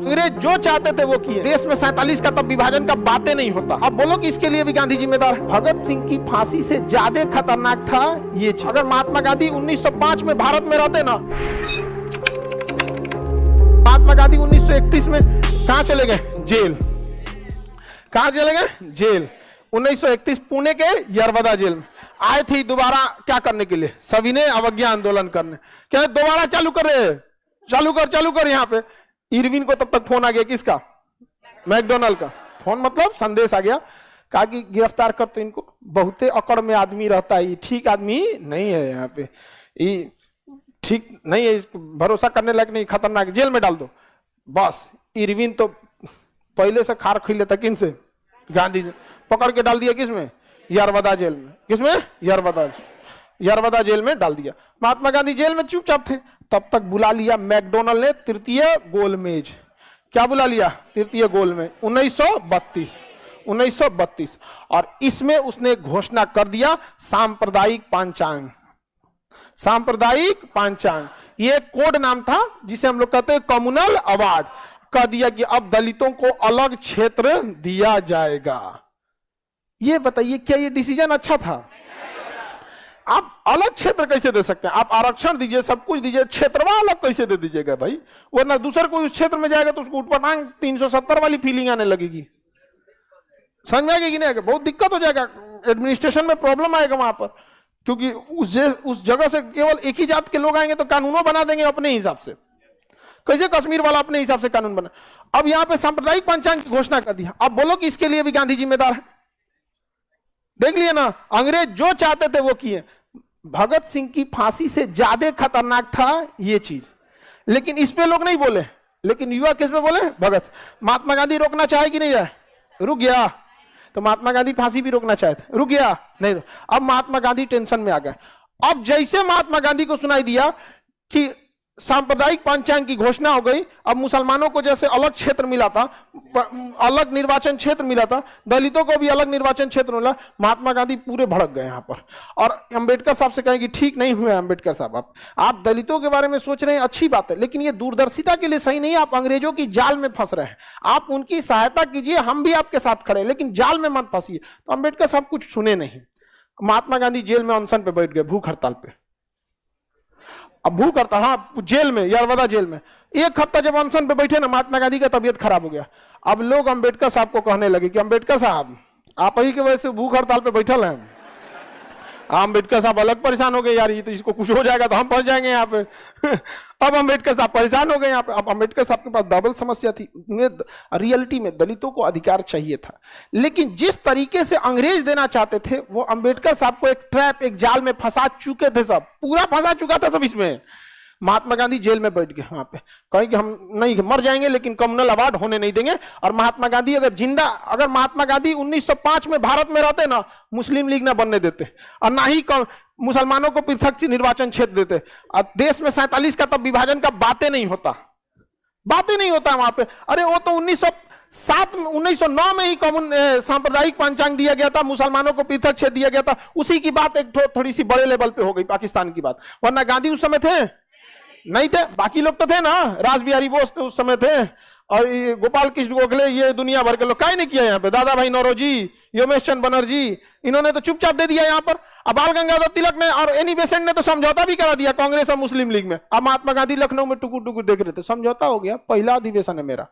अंग्रेज जो चाहते थे वो किए। देश में 47 का तब विभाजन का बातें नहीं होता। अब बोलो कि इसके लिए भी गांधी जिम्मेदार है। भगत सिंह की फांसी से ज्यादा खतरनाक था ये चीज। अगर महात्मा गांधी 1905 में भारत में रहते ना, महात्मा गांधी 1931 में कहां चले गए? जेल। कहां चले गए? जेल। 1931 पुणे के यरवदा जेल में आए थे दोबारा क्या करने के लिए? सविनय अवज्ञा आंदोलन करने। क्या दोबारा चालू कर रहे? चालू कर यहाँ पे। इरविन को तब तक फोन आ गया, किसका? मैकडोनल्ड का फोन, मतलब संदेश आ गया, कहा कि गिरफ्तार कर। तो इनको बहुते अकड़ में आदमी रहता है, ठीक आदमी नहीं है यहाँ पे, ये ठीक नहीं है, भरोसा करने लायक नहीं, खतरनाक, जेल में डाल दो बस। इरविन तो पहले से खार खिल लेता, किन से? गांधी जी पकड़ के डाल दिया किसमें? यरवदा जेल में। किसमें? यरवदा जेल में डाल दिया। महात्मा गांधी जेल में चुपचाप थे, तब तक बुला लिया मैकडोनल्ड ने तृतीय गोलमेज। क्या बुला लिया? तृतीय गोलमेज 1932। और इसमें उसने घोषणा कर दिया सांप्रदायिक पांचांग। सांप्रदायिक पांचांग ये कोड नाम था जिसे हम लोग कहते हैं कम्युनल अवार्ड। कह दिया कि अब दलितों को अलग क्षेत्र दिया जाएगा। ये बताइए क्या ये डिसीजन अच्छा था? आप अलग क्षेत्र कैसे दे सकते हैं? आप आरक्षण दीजिए, सब कुछ दीजिए, क्षेत्रवा अलग कैसे दे दीजिएगा भाई? वरना दूसरा कोई उस क्षेत्र में जाएगा तो उसको उठपटांग 370 वाली फीलिंग आने लगेगी। समझ में आएगी कि नहीं आएगा? बहुत दिक्कत हो जाएगा, एडमिनिस्ट्रेशन में प्रॉब्लम आएगा वहां पर, क्योंकि उस जगह से केवल एक ही जात के लोग आएंगे तो कानूनों बना देंगे अपने हिसाब से। कैसे कश्मीर वाला अपने हिसाब से कानून बना? अब यहां पे सांप्रदायिक पंचांग की घोषणा कर दिया। अब बोलो कि इसके लिए भी गांधी जिम्मेदार है। देख लिए ना, अंग्रेज जो चाहते थे वो किए। भगत सिंह की फांसी से ज्यादा खतरनाक था ये चीज, लेकिन इस पे लोग नहीं बोले। लेकिन युवा किस पे बोले? भगत। महात्मा गांधी रोकना चाहे कि नहीं जाए? रुक गया। तो महात्मा गांधी फांसी भी रोकना चाहे थे, रुक गया नहीं। अब महात्मा गांधी टेंशन में आ गए। अब जैसे महात्मा गांधी को सुनाई दिया कि सांप्रदायिक पंचांग की घोषणा हो गई, अब मुसलमानों को जैसे अलग क्षेत्र मिला था, अलग निर्वाचन क्षेत्र मिला था, दलितों को भी अलग निर्वाचन क्षेत्र मिला, महात्मा गांधी पूरे भड़क गए यहाँ पर। और अंबेडकर साहब से कहें कि ठीक नहीं हुए अंबेडकर साहब, आप दलितों के बारे में सोच रहे हैं, अच्छी बात है, लेकिन ये दूरदर्शिता के लिए सही नहीं है। आप अंग्रेजों की जाल में फंस रहे हैं, आप उनकी सहायता कीजिए, हम भी आपके साथ खड़े, लेकिन जाल में मत फंसिए। तो अंबेडकर साहब कुछ सुने नहीं। महात्मा गांधी जेल में अनशन पे बैठ गए, भूख हड़ताल पे। अब भूख करता, हाँ जेल में, यरवदा जेल में 1 हफ्ता जब अनशन पे बैठे ना, महात्मा गांधी का तबीयत खराब हो गया। अब लोग अंबेडकर साहब को कहने लगे कि अंबेडकर साहब आप ही की वजह से भूख हड़ताल पे बैठल हैं। अंबेडकर साहब अलग परेशान हो गए, यार ये तो इसको कुछ हो जाएगा तो हम फंस जाएंगे यहाँ पे। अब अंबेडकर साहब परेशान हो गए यहाँ पे। अब अंबेडकर साहब के पास डबल समस्या थी, उन्हें रियलिटी में दलितों को अधिकार चाहिए था, लेकिन जिस तरीके से अंग्रेज देना चाहते थे वो अंबेडकर साहब को एक ट्रैप, एक जाल में फंसा चुके थे, सब पूरा फंसा चुका था सब इसमें। महात्मा गांधी जेल में बैठ गए वहां पे, कहें कि हम नहीं मर जाएंगे लेकिन कम्युनल अवार्ड होने नहीं देंगे। और महात्मा गांधी अगर महात्मा गांधी 1905 में भारत में रहते ना, मुस्लिम लीग ना बनने देते और ना ही मुसलमानों को पृथक निर्वाचन क्षेत्र देते। और देश में 47 का तब विभाजन का बातें नहीं होता वहां पे। अरे वो तो 1909 में ही सांप्रदायिक पंचांग दिया गया था, मुसलमानों को पृथक क्षेत्र दिया गया था, उसी की बात एक थोड़ी सी बड़े लेवल पे हो गई, पाकिस्तान की बात। वरना गांधी उस समय थे नहीं थे, बाकी लोग तो थे ना, रास बिहारी बोस तो उस समय थे, और ये गोपाल कृष्ण गोखले, ये दुनिया भर के लोग काय नहीं किया यहाँ पे, दादा भाई नौरोजी, योमेश चंद बनर्जी, इन्होंने तो चुपचाप दे दिया यहाँ पर। अब बाल गंगाधर तिलक ने और एनी बेसेंट ने तो समझौता भी करा दिया कांग्रेस और मुस्लिम लीग में। अब महात्मा गांधी लखनऊ में टुकुर टुकुर देख रहे थे, समझौता हो गया, पहला अधिवेशन है मेरा।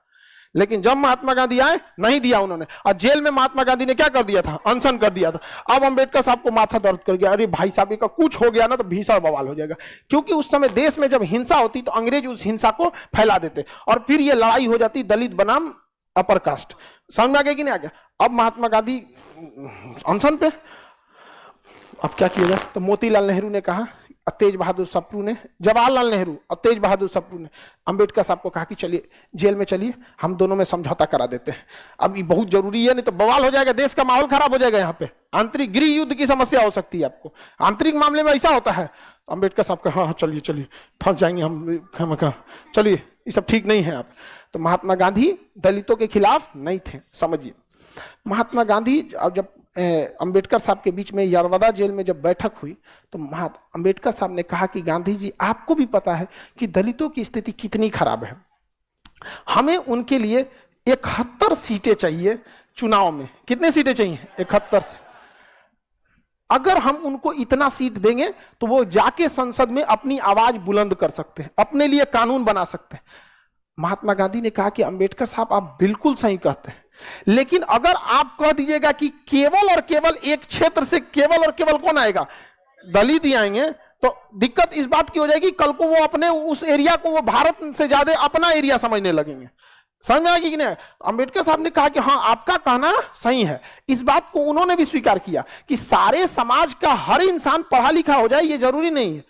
लेकिन जब महात्मा गांधी आए नहीं दिया उन्होंने, और जेल में महात्मा गांधी ने क्या कर दिया था? अनशन कर दिया था। अब अंबेडकर साहब को माथा दर्द कर गया, अरे भाई साहब का कुछ हो गया ना तो भीषण बवाल हो जाएगा, क्योंकि उस समय देश में जब हिंसा होती तो अंग्रेज उस हिंसा को फैला देते और फिर ये लड़ाई हो जाती दलित बनाम अपर कास्ट। समझ में आ गया कि नहीं आ गया? अब महात्मा गांधी अनशन पे, अब क्या किया जाए? तो मोतीलाल नेहरू ने कहा, तेज बहादुर सप्रू ने, जवाहरलाल नेहरू और तेज बहादुर सप्रू ने अंबेडकर साहब को कहा कि चलिए जेल में चलिए, हम दोनों में समझौता करा देते हैं। अब ये बहुत जरूरी है, नहीं तो बवाल हो जाएगा, देश का माहौल खराब हो जाएगा। यहाँ पे आंतरिक गृह युद्ध की समस्या हो सकती है आपको, आंतरिक मामले में ऐसा होता है। अंबेडकर साहब का हाँ चलिए चलिए, फंस जाएंगे हम चलिए, ये सब ठीक नहीं है आप। तो महात्मा गांधी दलितों के खिलाफ नहीं थे, समझिए। महात्मा गांधी जब अंबेडकर साहब के बीच में यरवदा जेल में जब बैठक हुई तो अंबेडकर साहब ने कहा कि गांधी जी आपको भी पता है कि दलितों की स्थिति कितनी खराब है, हमें उनके लिए 71 सीटें चाहिए चुनाव में। कितने सीटें चाहिए? 71 से। अगर हम उनको इतना सीट देंगे तो वो जाके संसद में अपनी आवाज बुलंद कर सकते हैं, अपने लिए कानून बना सकते हैं। महात्मा गांधी ने कहा कि अंबेडकर साहब आप बिल्कुल सही कहते हैं, लेकिन अगर आप कह दीजिएगा कि केवल और केवल एक क्षेत्र से केवल और केवल कौन आएगा? दलित ही आएंगे, तो दिक्कत इस बात की हो जाएगी कल को वो अपने उस एरिया को वो भारत से ज्यादा अपना एरिया समझने लगेंगे। समझ में आएगी कि नहीं? अंबेडकर साहब ने कहा कि हाँ आपका कहना सही है। इस बात को उन्होंने भी स्वीकार किया कि सारे समाज का हर इंसान पढ़ा लिखा हो जाए ये जरूरी नहीं है।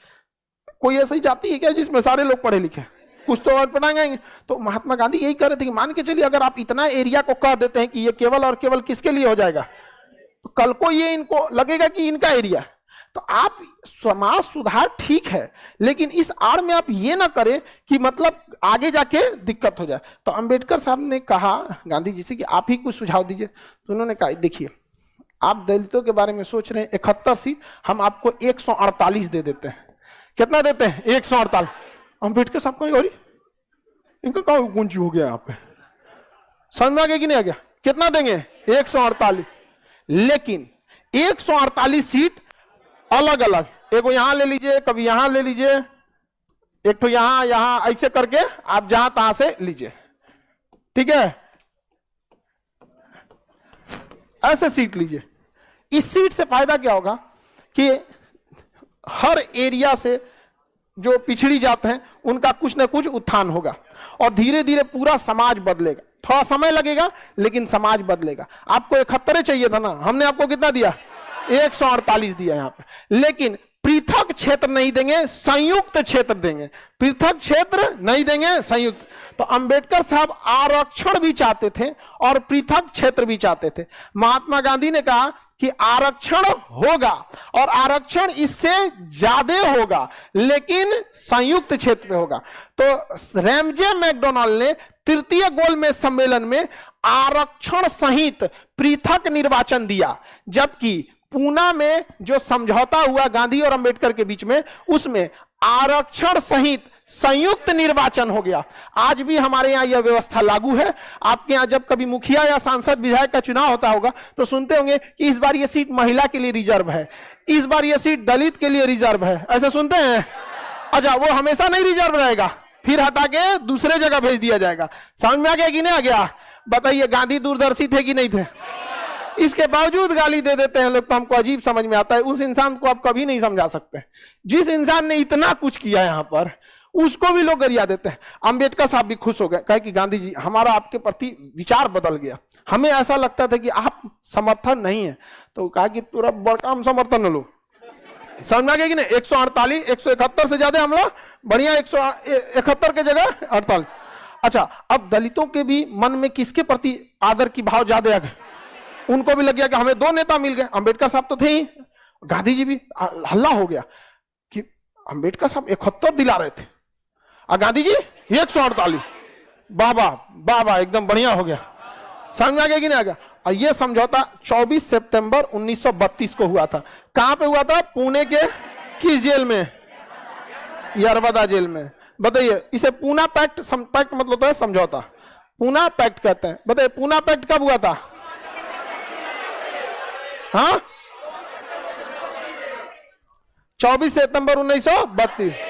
कोई ऐसी जाति है क्या जिसमें सारे लोग पढ़े लिखे? कुछ तो और पढ़ाएंगे। तो महात्मा गांधी यही कह रहे थे कि मान के चलिए अगर आप इतना एरिया को कह देते हैं कि ये केवल और केवल किसके लिए हो जाएगा, तो कल को ये इनको लगेगा कि इनका एरिया। तो आप समाज सुधार ठीक है, लेकिन इस आड़ में आप ये ना करें कि मतलब आगे जाके दिक्कत हो जाए। तो अंबेडकर साहब ने कहा गांधी जी से कि आप ही कुछ सुझाव दीजिए। तो उन्होंने कहा देखिए आप दलितों के बारे में सोच रहे हैं 71 सीट, हम आपको 148 दे देते हैं। कितना देते हैं? 148। अंबेडकर साहब को इनका क्या गुंजी हो गया यहाँ पे? समझ में आ गया कि नहीं आ गया? कितना देंगे? 148। लेकिन 148 सीट अलग अलग, एक यहां ले लीजिए, कभी यहां ले लीजिए, एक तो यहां यहां, ऐसे करके आप जहां तहां से लीजिए, ठीक है? ऐसे सीट लीजिए। इस सीट से फायदा क्या होगा कि हर एरिया से जो पिछड़ी जाते हैं उनका कुछ ना कुछ उत्थान होगा और धीरे धीरे पूरा समाज बदलेगा। थोड़ा समय लगेगा लेकिन समाज बदलेगा। आपको 71 चाहिए था ना, हमने आपको कितना दिया? 148 दिया यहां पे। लेकिन पृथक क्षेत्र नहीं देंगे, संयुक्त क्षेत्र देंगे। पृथक क्षेत्र नहीं देंगे, संयुक्त। तो अंबेडकर साहब आरक्षण भी चाहते थे और पृथक क्षेत्र भी चाहते थे। महात्मा गांधी ने कहा कि आरक्षण होगा और आरक्षण इससे ज्यादा होगा लेकिन संयुक्त क्षेत्र में होगा। तो रैमजे मैकडोनाल्ड ने तृतीय गोलमेज सम्मेलन में आरक्षण सहित पृथक निर्वाचन दिया, जबकि पूना में जो समझौता हुआ गांधी और अंबेडकर के बीच में, उसमें आरक्षण सहित संयुक्त निर्वाचन हो गया। आज भी हमारे यहाँ यह व्यवस्था लागू है। आपके यहाँ जब कभी मुखिया या सांसद विधायक का चुनाव होता होगा तो सुनते होंगे कि इस बार यह सीट महिला के लिए रिजर्व है, इस बार यह सीट दलित के लिए रिजर्व है, ऐसे सुनते हैं। अच्छा, वो हमेशा नहीं रिजर्व रहेगा, फिर हटा के दूसरे जगह भेज दिया जाएगा। समझ में आ गया कि नहीं आ गया? बताइए गांधी दूरदर्शी थे कि नहीं थे? इसके बावजूद गाली दे देते हैं लोग, तो हमको अजीब समझ में आता है। उस इंसान को आप कभी नहीं समझा सकते जिस इंसान ने इतना कुछ किया यहां पर, उसको भी लोग गरिया देते हैं। अंबेडकर साहब भी खुश हो गए, कहे कि गांधी जी हमारा आपके प्रति विचार बदल गया, हमें ऐसा लगता था कि आप समर्थन नहीं है, तो कहा कि तुरा बड़का हम समर्थन लो। समझ में आ गया कि नहीं? 148, 171 से ज्यादा हम लोग बढ़िया 171 के जगह 48। अच्छा, अब दलितों के भी मन में किसके प्रति आदर की भाव ज्यादा आ गए? उनको भी लग गया कि हमें 2 नेता मिल गए। अंबेडकर साहब तो थे ही, गांधी जी भी, हल्ला हो गया कि अंबेडकर साहब 71 दिला रहे थे और गांधी जी 148। बाबा बाबा, एकदम बढ़िया हो गया। समझ में आ गया कि नहीं आ गया? और यह समझौता 24 सितंबर 1932 को हुआ था। कहां पे हुआ था? पुणे के किस जेल में? यरवदा जेल में। बताइए, इसे पूना पैक्ट, पैक्ट मतलब होता है समझौता, पूना पैक्ट कहते हैं। बताइए पूना पैक्ट कब हुआ था? हाँ, 24 सितंबर 1932।